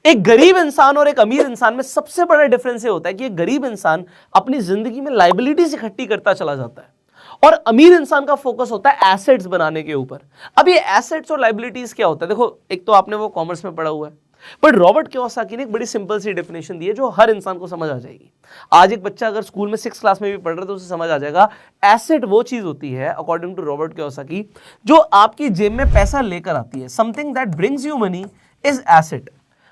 एक गरीब इंसान और एक अमीर इंसान में सबसे बड़ा डिफरेंस ये होता है कि एक गरीब इंसान अपनी जिंदगी में लायबिलिटीज इकट्ठी करता चला जाता है और अमीर इंसान का फोकस होता है एसेट्स बनाने के ऊपर। अब ये एसेट्स और लायबिलिटीज क्या होता है? देखो, एक तो आपने वो कॉमर्स में पढ़ा हुआ है, बट रॉबर्ट कियोसाकी ने एक बड़ी सिंपल सी डेफिनेशन दी है जो हर इंसान को समझ आ जाएगी। आज एक बच्चा अगर स्कूल में 6 क्लास में भी पढ़ रहा है तो उसे समझ आ जाएगा। एसेट वो चीज होती है अकॉर्डिंग टू रॉबर्ट कियोसाकी जो आपकी जेब में पैसा लेकर आती है। Something that brings you money is asset.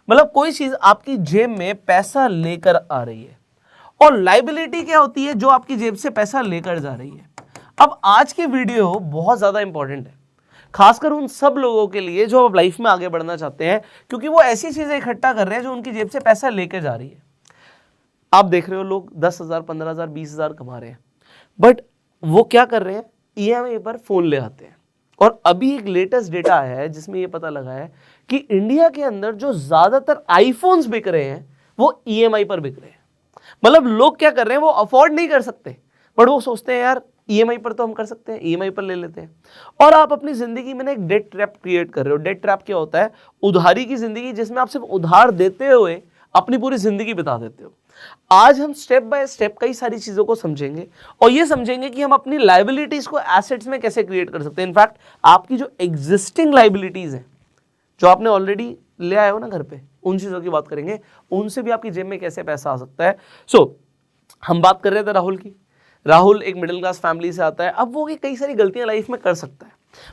मतलब कोई चीज आपकी जेब में पैसा लेकर आ रही है। और लायबिलिटी क्या होती है? जो आपकी जेब से पैसा लेकर जा रही है। अब आज की वीडियो बहुत ज्यादा इंपॉर्टेंट है, खासकर उन सब लोगों के लिए जो अब लाइफ में आगे बढ़ना चाहते हैं, क्योंकि वो ऐसी चीजें इकट्ठा कर रहे हैं जो उनकी जेब से पैसा लेकर जा रही है। आप देख रहे हो लोग 10,000, 15,000, 20,000 कमा रहे हैं, बट वो क्या कर रहे हैं? ईएमआई पर फोन ले आते हैं। और अभी एक लेटेस्ट डेटा आया है जिसमें ये पता लगा है कि इंडिया के अंदर जो ज्यादातर आईफोन्स बिक रहे हैं वो ईएमआई पर बिक रहे हैं। मतलब लोग क्या कर रहे हैं? वो अफोर्ड नहीं कर सकते, बट वो सोचते हैं यार ईएमआई पर तो हम कर सकते हैं, ईएमआई पर ले लेते हैं। और आप अपनी जिंदगी में ना एक डेट ट्रैप क्रिएट कर रहे हो। डेट ट्रैप क्या होता है? उधारी की जिंदगी, जिसमें आप सिर्फ उधार देते हुए अपनी पूरी जिंदगी बिता देते हो। आज हम स्टेप बाय स्टेप कई सारी चीजों को समझेंगे और ये समझेंगे कि हम अपनी लायबिलिटीज को एसेट्स में कैसे क्रिएट कर सकते हैं। इनफैक्ट आपकी जो एग्जिस्टिंग लायबिलिटीज है, जो आपने ऑलरेडी ले आए हो ना घर पे, उन चीजों की बात करेंगे, उनसे भी आपकी जेब में कैसे पैसा आ सकता है। हम बात कर रहे थे राहुल की। राहुल एक मिडिल क्लास फैमिली से आता है। अब वो कई सारी गलतियां लाइफ में कर सकता है,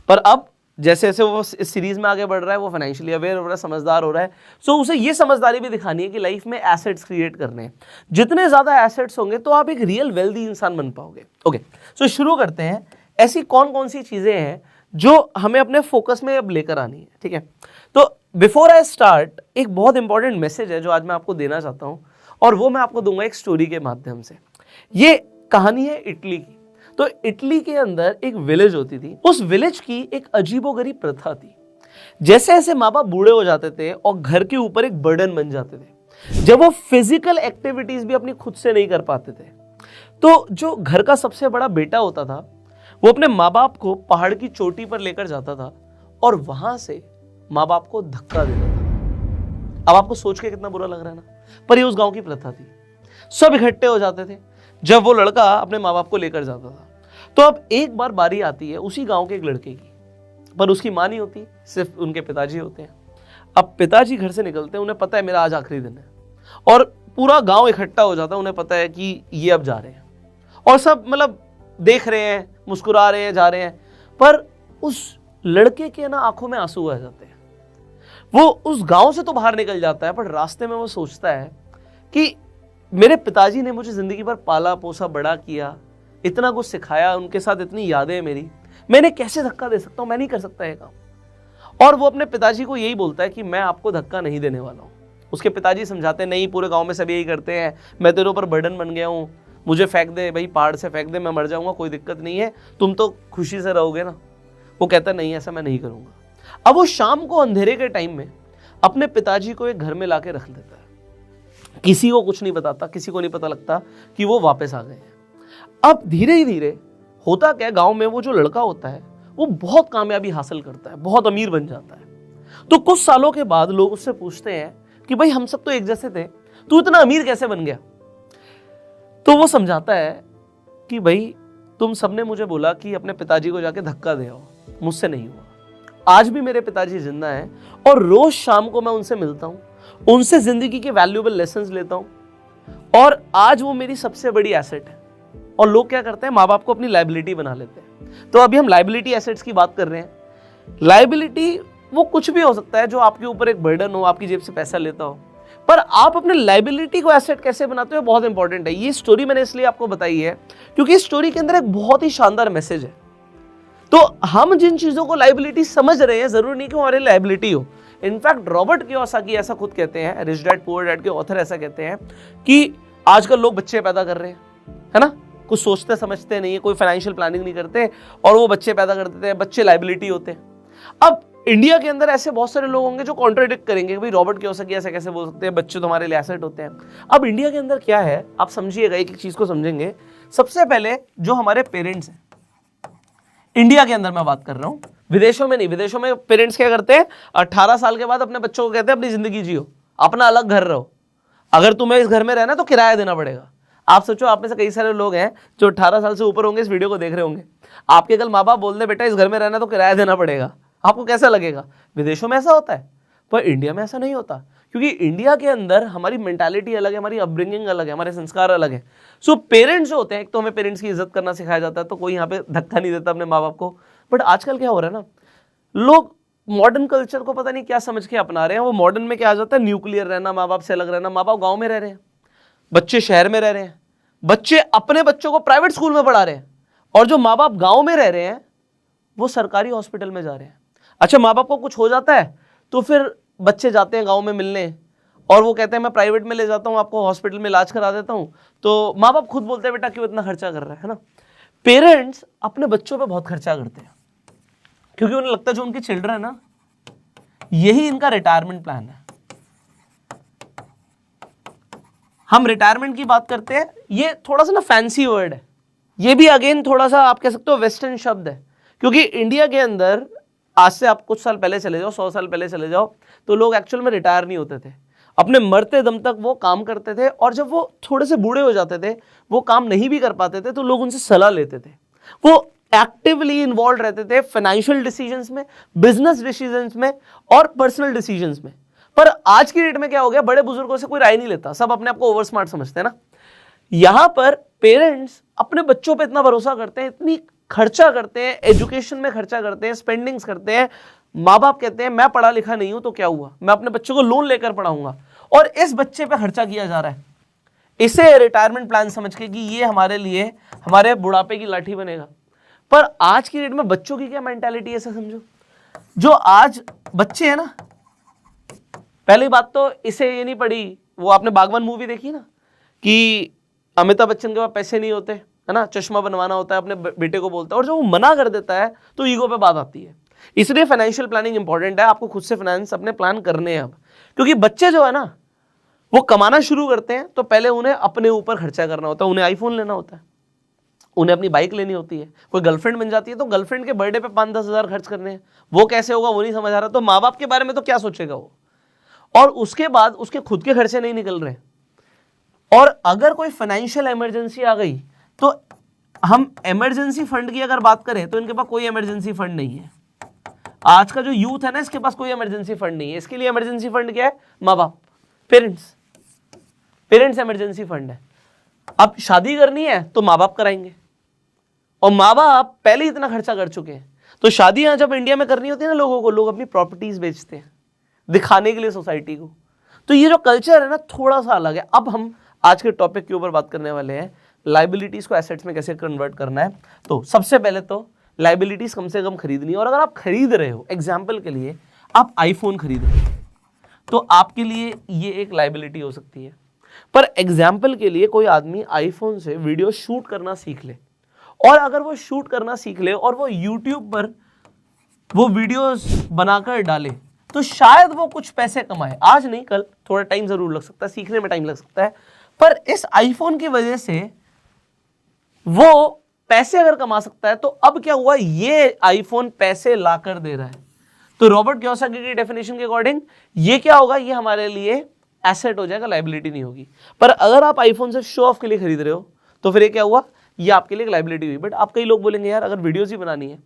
पर अब जैसे जैसे वो इस सीरीज में आगे बढ़ रहा है, वो फाइनेंशियली अवेयर हो रहा है, समझदार हो रहा है। उसे ये समझदारी भी दिखानी है कि लाइफ में एसेट्स क्रिएट करने हैं। जितने ज्यादा एसेट्स होंगे तो आप एक रियल वेल्दी इंसान बन पाओगे। ओके, शुरू करते हैं। ऐसी कौन कौन सी चीजें हैं जो हमें अपने फोकस में अब लेकर आनी है? ठीक है, तो बिफोर आई स्टार्ट, एक बहुत इंपॉर्टेंट मैसेज है जो आज मैं आपको देना चाहता हूं, और वो मैं आपको दूंगा एक स्टोरी के माध्यम से। ये कहानी है इटली की। तो इटली के अंदर एक विलेज होती थी। उस विलेज की एक अजीबोगरीब प्रथा थी। जैसे जैसे माँ बाप बूढ़े हो जाते थे और घर के ऊपर एक बर्डन बन जाते थे, जब वो फिजिकल एक्टिविटीज भी अपनी खुद से नहीं कर पाते थे, तो जो घर का सबसे बड़ा बेटा होता था वो अपने माँ बाप को पहाड़ की चोटी पर लेकर जाता था और वहां से माँ बाप को धक्का देता था। अब आपको सोच के कितना बुरा लग रहा है ना, पर ये उस गांव की प्रथा थी। सब इकट्ठे हो जाते थे जब वो लड़का अपने माँ बाप को लेकर जाता था। तो अब एक बार बारी आती है उसी गांव के एक लड़के की, पर उसकी मां नहीं होती, सिर्फ उनके पिताजी होते हैं। अब पिताजी घर से निकलते हैं, उन्हें पता है मेरा आज आखिरी दिन है, और पूरा गांव इकट्ठा हो जाता है। उन्हें पता है कि ये अब जा रहे हैं, और सब मतलब देख रहे हैं, मुस्कुरा रहे हैं, जा रहे हैं। पर उस लड़के के ना आंखों में आंसू आ जाते हैं। वो उस गांव से तो बाहर निकल जाता है, पर रास्ते में वो सोचता है कि मेरे पिताजी ने मुझे जिंदगी भर पाला पोसा, बड़ा किया, इतना कुछ सिखाया, उनके साथ इतनी यादें हैं मेरी, मैंने कैसे धक्का दे सकता हूं? मैं नहीं कर सकता ये काम। और वो अपने पिताजी को यही बोलता है कि मैं आपको धक्का नहीं देने वाला हूं। उसके पिताजी समझाते हैं, नहीं, पूरे गांव में सब यही करते हैं, मैं तेरे ऊपर बर्डन बन गया हूं, मुझे फेंक दे भाई, पहाड़ से फेंक दे, मैं मर जाऊंगा, कोई दिक्कत नहीं है, तुम तो खुशी से रहोगे ना। वो कहता है नहीं, ऐसा मैं नहीं करूंगा। अब वो शाम को अंधेरे के टाइम में अपने पिताजी को एक घर में लाके रख देता है। किसी को कुछ नहीं बताता, किसी को नहीं पता लगता कि वो वापस आ गए हैं। अब धीरे धीरे होता क्या, गांव में वो जो लड़का होता है वो बहुत कामयाबी हासिल करता है, बहुत अमीर बन जाता है। तो कुछ सालों के बाद लोग उससे पूछते हैं कि भाई हम सब तो एक जैसे थे, तू इतना अमीर कैसे बन गया? तो वो समझाता है कि भाई तुम सबने मुझे बोला कि अपने पिताजी को जाके धक्का दे आओ, मुझसे नहीं हुआ। आज भी मेरे पिताजी जिंदा हैं और रोज शाम को मैं उनसे मिलता हूं, उनसे जिंदगी के वैल्यूएबल लेसन्स लेता हूं, और आज वो मेरी सबसे बड़ी एसेट है। और लोग क्या करते हैं, माँ बाप को अपनी लायबिलिटी बना लेते हैं। तो अभी हम लायबिलिटी एसेट्स की बात कर रहे हैं। लायबिलिटी वो कुछ भी हो सकता है जो आपके ऊपर एक बर्डन हो, आपकी जेब से पैसा लेता हो, पर आप अपने लायबिलिटी को एसेट कैसे बनाते हो बहुत इंपॉर्टेंट है। ये स्टोरी मैंने इसलिए आपको बताई है क्योंकि इस स्टोरी के अंदर एक बहुत ही शानदार मैसेज है। तो हम जिन चीजों को लायबिलिटी समझ रहे हैं, जरूरी नहीं कि हमारी लायबिलिटी हो। इनफैक्ट रॉबर्ट कियोसाकी ऐसा खुद कहते हैं, रिच डैड पुअर डैड के ऑथर ऐसा कहते हैं कि आजकल लोग बच्चे पैदा कर रहे हैं, है ना, कुछ सोचते समझते नहीं है, कोई फाइनेंशियल प्लानिंग नहीं करते, और वो बच्चे पैदा कर देते हैं, बच्चे लायबिलिटी होते हैं। अब इंडिया के अंदर ऐसे बहुत सारे लोग होंगे जो कॉन्ट्राडिक्ट करेंगे कि भाई रॉबर्ट कियोसाकी ऐसे कैसे बोल सकते हैं, बच्चे तुम्हारे लिए एसेट होते हैं। अब इंडिया के अंदर क्या है, आप समझिएगा, एक एक चीज को समझेंगे। सबसे पहले जो हमारे पेरेंट्स हैं, इंडिया के अंदर मैं बात कर रहा हूं, विदेशों में नहीं। विदेशों में पेरेंट्स क्या करते हैं, 18 साल के बाद अपने बच्चों को कहते हैं अपनी जिंदगी जियो, अपना अलग घर रहो। अगर तुम्हें इस घर में रहना तो किराया देना पड़ेगा। आप सोचो, आप में से कई सारे लोग हैं जो 18 साल से ऊपर होंगे, इस वीडियो को देख रहे होंगे, आपके कल माँ बाप बोल दे बेटा इस घर में रहना तो किराया देना पड़ेगा, आपको कैसा लगेगा? विदेशों में ऐसा होता है, पर इंडिया में ऐसा नहीं होता, क्योंकि इंडिया के अंदर हमारी मेंटालिटी अलग है, हमारी अपब्रिंगिंग अलग है, हमारे संस्कार अलग है। सो पेरेंट्स जो होते हैं, एक तो हमें पेरेंट्स की इज्जत करना सिखाया जाता है, तो कोई यहाँ पे धक्का नहीं देता अपने माँ बाप को। बट आजकल क्या हो रहा है ना, लोग मॉडर्न कल्चर को पता नहीं क्या समझ के अपना रहे हैं। वो मॉडर्न में क्या आ जाता है, न्यूक्लियर रहना, माँ बाप से अलग रहना। माँ बाप गाँव में रह रहे हैं, बच्चे शहर में रह रहे हैं, बच्चे अपने बच्चों को प्राइवेट स्कूल में पढ़ा रहे हैं, और जो माँ बाप गाँव में रह रहे हैं वो सरकारी हॉस्पिटल में जा रहे हैं। अच्छा, माँ बाप को कुछ हो जाता है तो फिर बच्चे जाते हैं गांव में मिलने, और वो कहते हैं मैं प्राइवेट में ले जाता हूँ आपको, हॉस्पिटल में इलाज करा देता हूँ। तो माँ बाप खुद बोलते हैं बेटा क्यों इतना खर्चा कर रहा है ना। पेरेंट्स अपने बच्चों पे बहुत खर्चा करते हैं, क्योंकि उन्हें लगता है जो उनके चिल्ड्रन है ना, यही इनका रिटायरमेंट प्लान है। हम रिटायरमेंट की बात करते हैं, ये थोड़ा सा ना फैंसी वर्ड है, ये भी अगेन थोड़ा सा आप कह सकते हो वेस्टर्न शब्द है, क्योंकि इंडिया के अंदर आज से आप कुछ साल पहले चले जाओ, 100 साल पहले चले जाओ, तो लोग एक्चुअल में रिटायर नहीं होते थे, अपने मरते दम तक वो काम करते थे। और जब वो थोड़े से बूढ़े हो जाते थे, वो काम नहीं भी कर पाते थे, तो लोग उनसे सलाह लेते थे। वो एक्टिवली इन्वॉल्व रहते थे फाइनेंशियल डिसीजंस में, बिजनेस डिसीजंस में और पर्सनल डिसीजंस में। पर आज की डेट में क्या हो गया, बड़े बुजुर्गों से कोई राय नहीं लेता, सब अपने आप को ओवर स्मार्ट समझते हैं ना। यहां पर पेरेंट्स अपने बच्चों पे इतना भरोसा करते हैं, इतनी खर्चा करते हैं, एजुकेशन में खर्चा करते हैं, स्पेंडिंग्स करते हैं। माँ बाप कहते हैं मैं पढ़ा लिखा नहीं हूं तो क्या हुआ, मैं अपने बच्चों को लोन लेकर पढ़ाऊंगा, और इस बच्चे पे खर्चा किया जा रहा है, इसे रिटायरमेंट प्लान समझ के कि ये हमारे लिए हमारे बुढ़ापे की लाठी बनेगा। पर आज की डेट में बच्चों की क्या मेंटालिटी है, ऐसा समझो, जो आज बच्चे हैं ना, पहली बात तो इसे ये नहीं पड़ी, वो आपने बागवान मूवी देखी ना, कि अमिताभ बच्चन के पास पैसे नहीं होते है ना, चश्मा बनवाना होता है, अपने बेटे को बोलता है, और जब वो मना कर देता है तो ईगो पे बात आती है। इसलिए फाइनेंशियल प्लानिंग इंपॉर्टेंट है, आपको खुद से फाइनेंस अपने प्लान करने हैं अब, क्योंकि बच्चे जो है ना वो कमाना शुरू करते हैं तो पहले उन्हें अपने ऊपर खर्चा करना होता है, उन्हें आईफोन लेना होता है, उन्हें अपनी बाइक लेनी होती है, कोई गर्लफ्रेंड बन जाती है तो गर्लफ्रेंड के बर्थडे पे 5-10 हज़ार खर्च करने हैं। वो कैसे होगा वो नहीं समझ आ रहा, तो माँ बाप के बारे में तो क्या सोचेगा वो, और उसके बाद उसके खुद के खर्चे नहीं निकल रहे। और अगर कोई फाइनेंशियल इमरजेंसी आ गई, तो हम इमरजेंसी फंड की अगर बात करें तो इनके पास कोई इमरजेंसी फंड नहीं है। आज का जो यूथ है ना, इसके पास कोई इमरजेंसी फंड नहीं है। इसके लिए इमरजेंसी फंड क्या है, माँ बाप, पेरेंट्स इमरजेंसी फंड है। अब शादी करनी है तो माँ बाप कराएंगे, और माँ बाप पहले ही इतना खर्चा कर चुके हैं। तो शादियां जब इंडिया में करनी होती है ना लोगों को, लोग अपनी प्रॉपर्टीज बेचते हैं दिखाने के लिए सोसाइटी को। तो ये जो कल्चर है ना थोड़ा सा अलग है। अब हम आज के टॉपिक के ऊपर बात करने वाले हैं, लाइबिलिटीज को एसेट्स में कैसे कन्वर्ट करना है। तो सबसे पहले तो लाइबिलिटीज कम से कम खरीदनी है, और अगर आप खरीद रहे हो, एग्जाम्पल के लिए आप आईफोन खरीद रहे हो, तो आपके लिए ये एक लाइबिलिटी हो सकती है। पर एग्जाम्पल के लिए कोई आदमी आईफोन से वीडियो शूट करना सीख ले, और अगर वो शूट करना सीख ले और वो यूट्यूब पर वो वीडियोस बनाकर डाले, तो शायद वो कुछ पैसे कमाए। आज नहीं, कल थोड़ा टाइम जरूर लग सकता है, सीखने में टाइम लग सकता है, पर इस आईफोन की वजह से वो पैसे अगर कमा सकता है। तो अब क्या हुआ, ये आईफोन पैसे लाकर दे रहा है। तो रॉबर्ट कियोसाकी की डेफिनेशन के अकॉर्डिंग ये क्या होगा, ये हमारे लिए एसेट हो जाएगा, लाइबिलिटी नहीं होगी। पर अगर आप आईफोन सिर्फ शो ऑफ के लिए खरीद रहे हो, तो फिर ये क्या हुआ, ये आपके लिए एक लाइबिलिटी हुई। बट आप कई लोग बोलेंगे यार अगर वीडियोस ही बनानी है,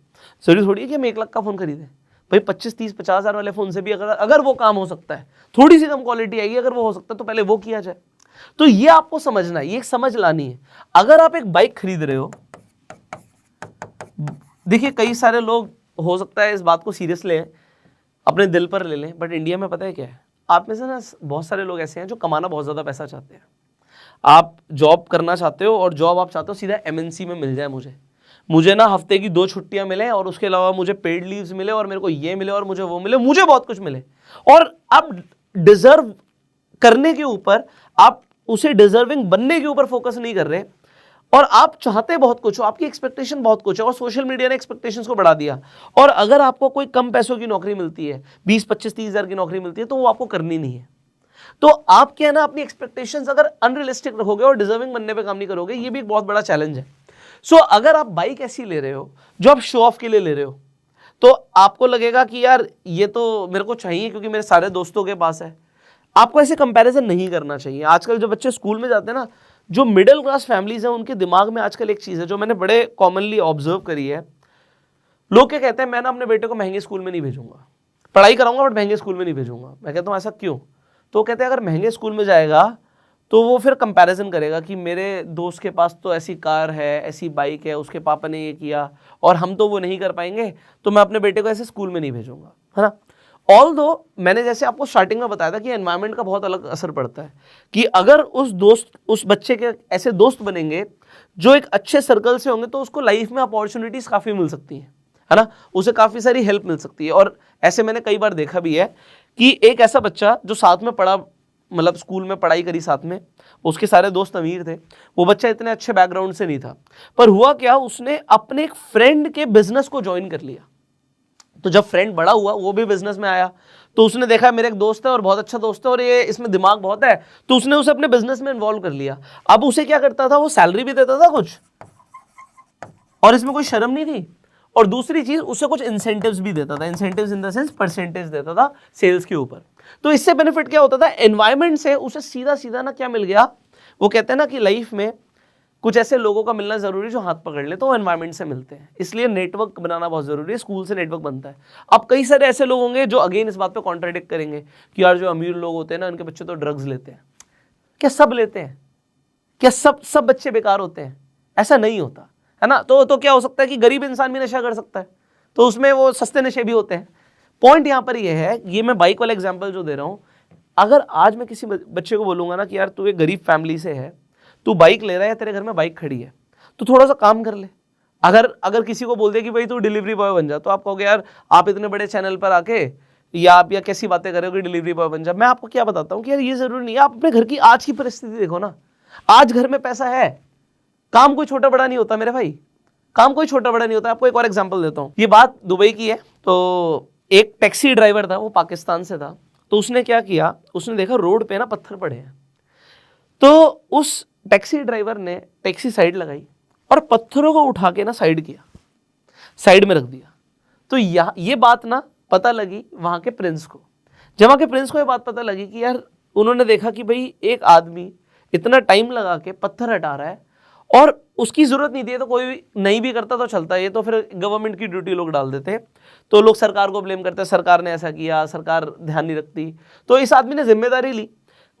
जरूरी थोड़ी है कि हम 1 लाख का फोन खरीदें। भाई 25, 30, 50 हज़ार वाले फोन से भी अगर वो काम हो सकता है, थोड़ी सी कम क्वालिटी आएगी, अगर वो हो सकता है तो पहले वो किया जाए। तो ये आपको समझना है, ये एक समझ लानी है। अगर आप एक बाइक खरीद रहे हो, देखिए कई सारे लोग हो सकता है इस बात को सीरियस लें, अपने दिल पर ले लें, बट इंडिया में पता है क्या है, आप में से ना बहुत सारे लोग ऐसे हैं जो कमाना बहुत ज़्यादा पैसा चाहते हैं। आप जॉब करना चाहते हो, और जॉब आप चाहते हो सीधा MNC में मिल जाए, मुझे ना हफ्ते की 2 छुट्टियां मिले, और उसके अलावा मुझे पेड लीव्स मिले, और मेरे को ये मिले, और मुझे वो मिले, मुझे बहुत कुछ मिले। और आप डिजर्व करने के ऊपर, आप उसे डिजर्विंग बनने के ऊपर फोकस नहीं कर रहे, और आप चाहते बहुत कुछ हो, आपकी एक्सपेक्टेशन बहुत कुछ है, और सोशल मीडिया ने एक्सपेक्टेशंस को बढ़ा दिया। और अगर आपको कोई कम पैसों की नौकरी मिलती है, 20, 25, 30 हज़ार की नौकरी मिलती है, तो वो आपको करनी नहीं है। तो आप क्या है ना, अपनी एक्सपेक्टेशंस अगर अनरियलिस्टिक रखोगे और डिजर्विंग बनने पे काम नहीं करोगे, ये भी एक बहुत बड़ा चैलेंज है। सो अगर आप बाइक ऐसी ले रहे हो जो आप शो ऑफ के लिए ले रहे हो, तो आपको लगेगा कि यार ये तो मेरे को चाहिए क्योंकि मेरे सारे दोस्तों के पास है। आपको ऐसे कंपैरिजन नहीं करना चाहिए। आजकल जो बच्चे स्कूल में जाते हैं ना, जो मिडिल क्लास फैमिलीज हैं, उनके दिमाग में आजकल एक चीज़ है जो मैंने बड़े कॉमनली ऑब्जर्व करी है। लोग क्या कहते हैं, मैं ना अपने बेटे को महंगे स्कूल में नहीं भेजूंगा, पढ़ाई कराऊंगा बट महंगे स्कूल में नहीं भेजूंगा। मैं कहता हूँ ऐसा क्यों? तो वो कहते हैं अगर महंगे स्कूल में जाएगा तो वो फिर कंपैरिजन करेगा कि मेरे दोस्त के पास तो ऐसी कार है, ऐसी बाइक है, उसके पापा ने ये किया और हम तो वो नहीं कर पाएंगे, तो मैं अपने बेटे को ऐसे स्कूल में नहीं भेजूंगा, है ना। ऑल दो मैंने जैसे आपको स्टार्टिंग में बताया था कि एनवायरनमेंट का बहुत अलग असर पड़ता है, कि अगर उस बच्चे के ऐसे दोस्त बनेंगे जो एक अच्छे सर्कल से होंगे तो उसको लाइफ में अपॉर्चुनिटीज काफ़ी मिल सकती हैं, है ना, उसे काफ़ी सारी हेल्प मिल सकती है। और ऐसे मैंने कई बार देखा भी है कि एक ऐसा बच्चा जो साथ में पढ़ा, मतलब स्कूल में पढ़ाई करी साथ में, उसके सारे दोस्त अमीर थे, वो बच्चा इतने अच्छे बैकग्राउंड से नहीं था, पर हुआ क्या, उसने अपने एक फ्रेंड के बिजनेस को ज्वाइन कर लिया। तो जब फ्रेंड बड़ा हुआ, वो भी बिजनेस में आया, तो उसने देखा मेरे एक दोस्त है और बहुत अच्छा दोस्त है और ये इसमें दिमाग बहुत है, तो उसने उसे अपने बिजनेस में इन्वॉल्व कर लिया। अब उसे क्या करता था, वो सैलरी भी देता था कुछ और इसमें कोई शर्म नहीं थी, और दूसरी चीज उसे कुछ इंसेंटिव्स भी देता था, incentives in the sense percentage देता था सेल्स के ऊपर। तो इससे बेनिफिट क्या होता था, एनवायरनमेंट से उसे सीधा सीधा ना क्या मिल गया, वो कहते हैं ना कि लाइफ में कुछ ऐसे लोगों का मिलना जरूरी जो हाथ पकड़ ले, तो वो एनवायरनमेंट से मिलते हैं, इसलिए नेटवर्क बनाना बहुत जरूरी है। स्कूल से नेटवर्क बनता है। अब कई सारे ऐसे लोग होंगे जो अगेन इस बात पे कॉन्ट्राडिक्ट करेंगे कि यार जो अमीर लोग होते हैं ना, उनके बच्चे तो ड्रग्स लेते हैं। क्या सब लेते हैं? क्या सब बच्चे बेकार होते हैं? ऐसा नहीं होता, है ना। तो क्या हो सकता है कि गरीब इंसान भी नशा कर सकता है, तो उसमें वो सस्ते नशे भी होते हैं। पॉइंट यहां पर ये है, ये मैं बाइक वाला एग्जांपल जो दे रहा हूं, अगर आज मैं किसी बच्चे को बोलूंगा ना कि यार तू एक गरीब फैमिली से है, तू बाइक ले रहा है, तेरे घर में बाइक खड़ी है, तो थोड़ा सा काम कर ले। अगर किसी को बोल दे कि भाई तू डिलीवरी बॉय बन जा, तो आप कहोगे यार आप इतने बड़े चैनल पर आके या आप या कैसी बातें करोगे, डिलीवरी बॉय बन जा। मैं आपको क्या बताता हूँ कि यार ये जरूरी नहीं है। आप अपने घर की आज की परिस्थिति देखो ना, आज घर में पैसा है, काम कोई छोटा बड़ा नहीं होता मेरे भाई, काम कोई छोटा बड़ा नहीं होता। आपको एक और एग्जांपल देता हूँ, ये बात दुबई की है। तो एक टैक्सी ड्राइवर था, वो पाकिस्तान से था, तो उसने क्या किया, उसने देखा रोड पे ना पत्थर पड़े हैं, तो उस टैक्सी ड्राइवर ने टैक्सी साइड लगाई और पत्थरों को उठा के ना साइड किया, साइड में रख दिया। तो ये बात ना पता लगी वहां के प्रिंस को। जब वहां के प्रिंस को ये बात पता लगी कि यार, उन्होंने देखा कि भाई एक आदमी इतना टाइम लगा के पत्थर हटा रहा है और उसकी जरूरत नहीं थी, तो कोई नहीं भी करता तो चलता, ये तो फिर गवर्नमेंट की ड्यूटी लोग डाल देते, तो लोग सरकार को ब्लेम करते, सरकार ने ऐसा किया, सरकार ध्यान नहीं रखती। तो इस आदमी ने जिम्मेदारी ली,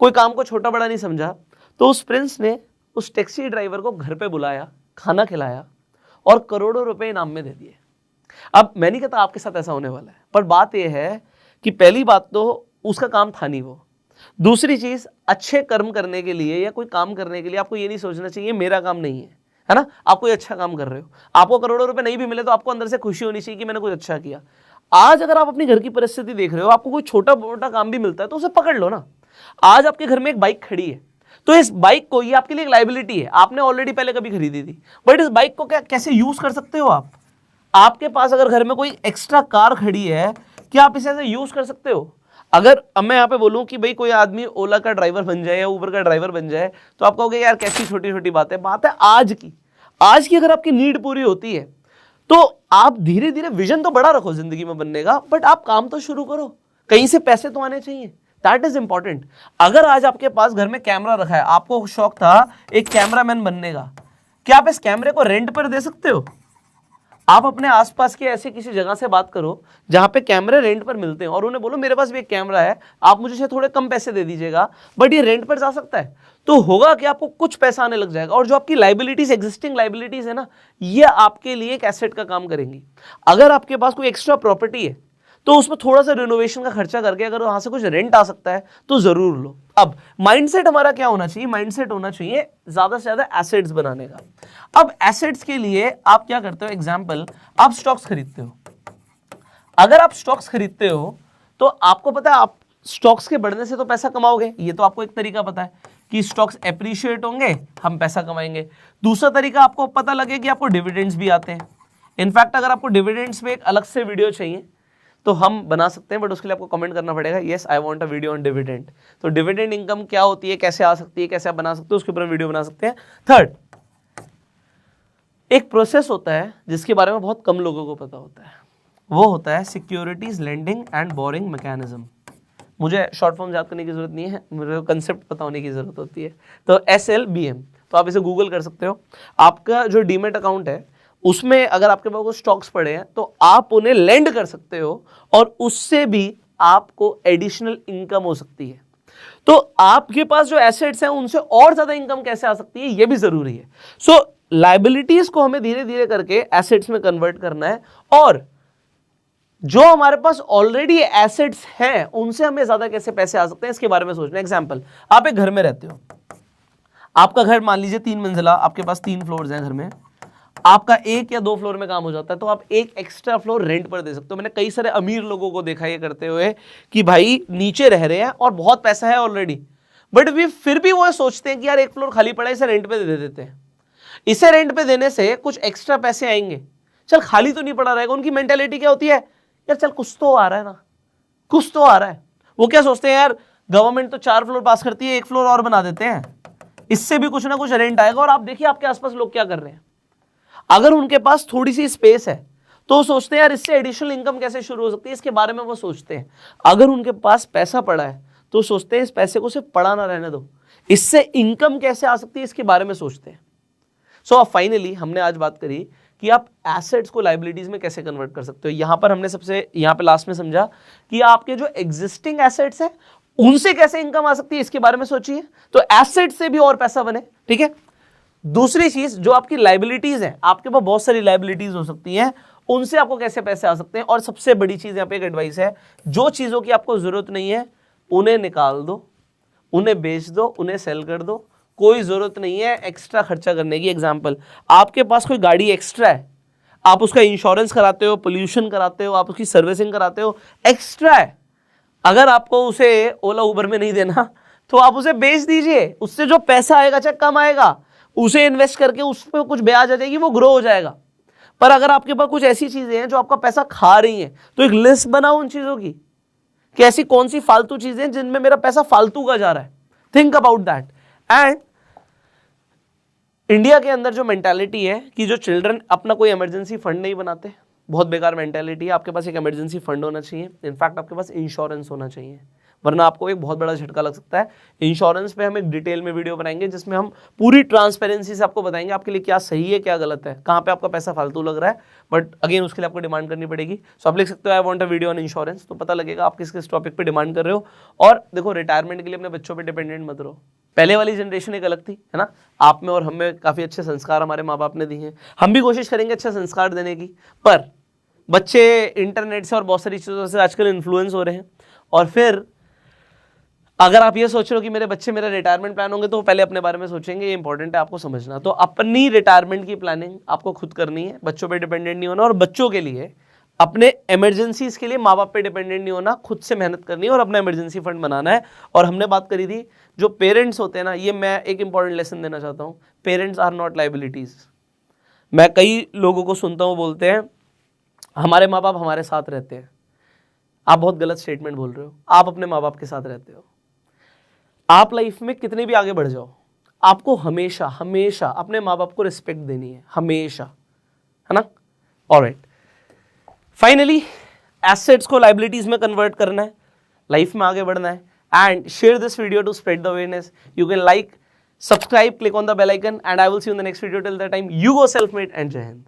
कोई काम को छोटा बड़ा नहीं समझा। तो उस प्रिंस ने उस टैक्सी ड्राइवर को घर पे बुलाया, खाना खिलाया और करोड़ों रुपए इनाम में दे दिए। अब मैं नहीं कहता आपके साथ ऐसा होने वाला है, पर बात यह है कि पहली बात तो उसका काम था नहीं वो। दूसरी चीज, अच्छे कर्म करने के लिए या कोई काम करने के लिए आपको ये नहीं सोचना चाहिए मेरा काम नहीं है ना। आप कोई अच्छा काम कर रहे हो, आपको करोड़ों रुपए नहीं भी मिले तो आपको अंदर से खुशी होनी चाहिए कि मैंने कुछ अच्छा किया। आज अगर आप अपनी घर की परिस्थिति देख रहे हो, आपको कोई छोटा मोटा काम भी मिलता है तो उसे पकड़ लो ना। आज आपके घर में एक बाइक खड़ी है, तो इस बाइक को, ये आपके लिए एक लाइबिलिटी है, आपने ऑलरेडी पहले कभी खरीदी थी, बट इस बाइक को कैसे यूज कर सकते हो आप। आपके पास अगर घर में कोई एक्स्ट्रा कार खड़ी है, क्या आप इसे ऐसे यूज कर सकते हो? अगर अब मैं यहाँ पे बोलूं कि भाई कोई आदमी ओला का ड्राइवर बन जाए या उबर का ड्राइवर बन जाए, तो आप कहोगे यार कैसी छोटी छोटी बात है आज की। आज की अगर आपकी नीड पूरी होती है तो आप धीरे धीरे विजन तो बड़ा रखो जिंदगी में बनने का, बट आप काम तो शुरू करो, कहीं से पैसे तो आने चाहिए, दैट इज इंपॉर्टेंट। अगर आज आपके पास घर में कैमरा रखा है, आपको शौक था एक कैमरामैन बनने का, क्या आप इस कैमरे को रेंट पर दे सकते हो? आप अपने आसपास की ऐसी किसी जगह से बात करो जहां पे कैमरे रेंट पर मिलते हैं और उन्हें बोलो मेरे पास भी एक कैमरा है, आप मुझे थोड़े कम पैसे दे दीजिएगा, बट ये रेंट पर जा सकता है। तो होगा कि आपको कुछ पैसा आने लग जाएगा और जो आपकी लाइबिलिटीज, एग्जिस्टिंग लाइबिलिटीज है ना, ये आपके लिए एक एसेट का काम करेंगी। अगर आपके पास कोई एक्स्ट्रा प्रॉपर्टी है तो उसमें थोड़ा सा रिनोवेशन का खर्चा करके अगर वहां से कुछ रेंट आ सकता है तो जरूर लो। अब माइंडसेट हमारा क्या होना चाहिए? माइंडसेट होना चाहिए ज्यादा से ज्यादा एसेट्स बनाने का। अब एसेट्स के लिए आप क्या करते हो? एग्जांपल, आप स्टॉक्स खरीदते हो। अगर आप स्टॉक्स खरीदते हो तो आपको पता है आप स्टॉक्स के बढ़ने से तो पैसा कमाओगे, ये तो आपको एक तरीका पता है कि स्टॉक्स एप्रिशिएट होंगे, हम पैसा कमाएंगे। दूसरा तरीका आपको पता लगे कि आपको डिविडेंड्स भी आते हैं। इनफैक्ट अगर आपको डिविडेंड्स में एक अलग से वीडियो चाहिए तो हम बना सकते हैं, बट उसके लिए आपको कमेंट करना पड़ेगा, yes I want a video on dividend. तो डिविडेंड इनकम क्या होती है, कैसे आ सकती है, कैसे आप बना सकते हो, उसके ऊपर वीडियो बना सकते हैं। थर्ड, एक प्रोसेस होता है जिसके बारे में बहुत कम लोगों को पता होता है, वो होता है securities lending and boring mechanism. मुझे शॉर्ट फॉर्म याद करने की जरूरत नहीं है, मुझे कंसेप्ट पता होने की जरूरत होती है। तो SLBM, तो आप इसे गूगल कर सकते हो। आपका जो डीमेट अकाउंट है उसमें अगर आपके पास कुछ स्टॉक्स पड़े हैं तो आप उन्हें लेंड कर सकते हो और उससे भी आपको एडिशनल इनकम हो सकती है। तो आपके पास जो एसेट्स हैं उनसे और ज्यादा इनकम कैसे आ सकती है, ये भी जरूरी है। सो लायबिलिटीज को हमें धीरे धीरे करके एसेट्स में कन्वर्ट करना है, और जो हमारे पास ऑलरेडी एसेट्स हैं उनसे हमें ज्यादा कैसे पैसे आ सकते हैं इसके बारे में सोचना है। एग्जांपल, आप एक घर में रहते हो, आपका घर मान लीजिए 3 मंजिला, आपके पास 3 फ्लोर्स हैं घर में, आपका 1 या 2 फ्लोर में काम हो जाता है तो आप एक एक्स्ट्रा फ्लोर रेंट पर दे सकते हो। मैंने कई सारे अमीर लोगों को देखा ये करते हुए कि भाई नीचे रह रहे हैं और बहुत पैसा है ऑलरेडी, बट फिर भी वो सोचते हैं कि यार 1 फ्लोर खाली पड़ा है, इसे रेंट पे दे देते हैं। इसे रेंट पे देने से कुछ एक्स्ट्रा पैसे आएंगे, चल खाली तो नहीं पड़ा रहेगा। उनकी मेंटेलिटी क्या होती है, यार चल कुछ तो आ रहा है ना, कुछ तो आ रहा है। वो क्या सोचते हैं, यार गवर्नमेंट तो 4 फ्लोर पास करती है, 1 फ्लोर और बना देते हैं, इससे भी कुछ ना कुछ रेंट आएगा। और आप देखिए आपके आसपास लोग क्या कर रहे हैं, अगर उनके पास थोड़ी सी स्पेस है तो सोचते हैं यार इससे एडिशनल इनकम कैसे शुरू हो सकती है, इसके बारे में वो सोचते हैं। अगर उनके पास पैसा पड़ा है तो सोचते हैं इस पैसे को सिर्फ पड़ा ना रहने दो, इससे इनकम कैसे आ सकती है इसके बारे में सोचते हैं। सो अब फाइनली हमने आज बात करी कि आप एसेट्स को लायबिलिटीज में कैसे कन्वर्ट कर सकते हो। यहां पर हमने सबसे यहां पे लास्ट में समझा कि आपके जो एग्जिस्टिंग एसेट्स हैं उनसे कैसे इनकम आ सकती है इसके बारे में सोचिए, तो एसेट से भी और पैसा बने। ठीक है, दूसरी चीज जो आपकी लायबिलिटीज है, आपके पास बहुत सारी लायबिलिटीज हो सकती हैं, उनसे आपको कैसे पैसे आ सकते हैं। और सबसे बड़ी चीज यहां पे एक एडवाइस है, जो चीजों की आपको जरूरत नहीं है उन्हें निकाल दो, उन्हें बेच दो, उन्हें सेल कर दो, कोई जरूरत नहीं है एक्स्ट्रा खर्चा करने की। एग्जाम्पल, आपके पास कोई गाड़ी एक्स्ट्रा है, आप उसका इंश्योरेंस कराते हो, पोल्यूशन कराते हो, आप उसकी सर्विसिंग कराते हो, एक्स्ट्रा है, अगर आपको उसे ओला उबर में नहीं देना तो आप उसे बेच दीजिए, उससे जो पैसा आएगा चाहे कम आएगा, उसे इन्वेस्ट करके उस पर कुछ ब्याज आ जाएगी, वो ग्रो हो जाएगा। पर अगर आपके पास कुछ ऐसी चीजें हैं जो आपका पैसा खा रही हैं तो एक लिस्ट बनाओ उन चीजों की कि ऐसी कौन सी फालतू चीजें जिनमें मेरा पैसा फालतू का जा रहा है। Think about that. And India के अंदर जो मेंटालिटी है कि जो चिल्ड्रन अपना कोई इमरजेंसी फंड नहीं बनाते, बहुत बेकार मेंटालिटी है। आपके पास एक इमरजेंसी फंड होना चाहिए, इनफैक्ट आपके पास इंश्योरेंस होना चाहिए, वरना आपको एक बहुत बड़ा झटका लग सकता है। इंश्योरेंस पे हम एक डिटेल में वीडियो बनाएंगे जिसमें हम पूरी ट्रांसपेरेंसी से आपको बताएंगे आपके लिए क्या सही है क्या गलत है, कहाँ पे आपका पैसा फालतू लग रहा है। बट अगेन उसके लिए आपको डिमांड करनी पड़ेगी। सो आप लिख सकते हो I want a video on insurance, तो पता लगेगा आप किस किस टॉपिक पे डिमांड कर रहे हो। और देखो, रिटायरमेंट के लिए अपने बच्चों पर डिपेंडेंट मत रहो। पहले वाली जनरेशन एक अलग थी, है ना, आप में और हम में काफ़ी अच्छे संस्कार हमारे माँ बाप ने दिए हैं, हम भी कोशिश करेंगे अच्छे संस्कार देने की। पर बच्चे इंटरनेट से और बहुत सारी चीज़ों से आजकल इन्फ्लुएंस हो रहे हैं, और फिर अगर आप ये सोच रहे हो कि मेरे बच्चे मेरा रिटायरमेंट प्लान होंगे तो पहले अपने बारे में सोचेंगे, ये इंपॉर्टेंट है आपको समझना। तो अपनी रिटायरमेंट की प्लानिंग आपको खुद करनी है, बच्चों पे डिपेंडेंट नहीं होना, और बच्चों के लिए अपने इमरजेंसीज के लिए माँ बाप पे डिपेंडेंट नहीं होना, खुद से मेहनत करनी है और अपना इमरजेंसी फंड बनाना है। और हमने बात करी थी जो पेरेंट्स होते हैं ना, ये मैं एक इंपॉर्टेंट लेसन देना चाहता हूँ, पेरेंट्स आर नॉट लाइबिलिटीज। मैं कई लोगों को सुनता हूँ बोलते हैं हमारे माँ बाप हमारे साथ रहते हैं। आप बहुत गलत स्टेटमेंट बोल रहे हो, आप अपने माँ बाप के साथ रहते हो। आप लाइफ में कितने भी आगे बढ़ जाओ, आपको हमेशा हमेशा अपने माँ बाप को रिस्पेक्ट देनी है, हमेशा, है ना। ऑलराइट, फाइनली एसेट्स को लाइबिलिटीज में कन्वर्ट करना है, लाइफ में आगे बढ़ना है। And share this video to spread the awareness. You can like, subscribe, click on the bell icon, and I will see you in the next video. Till that time, you go self-made and Jai Hind.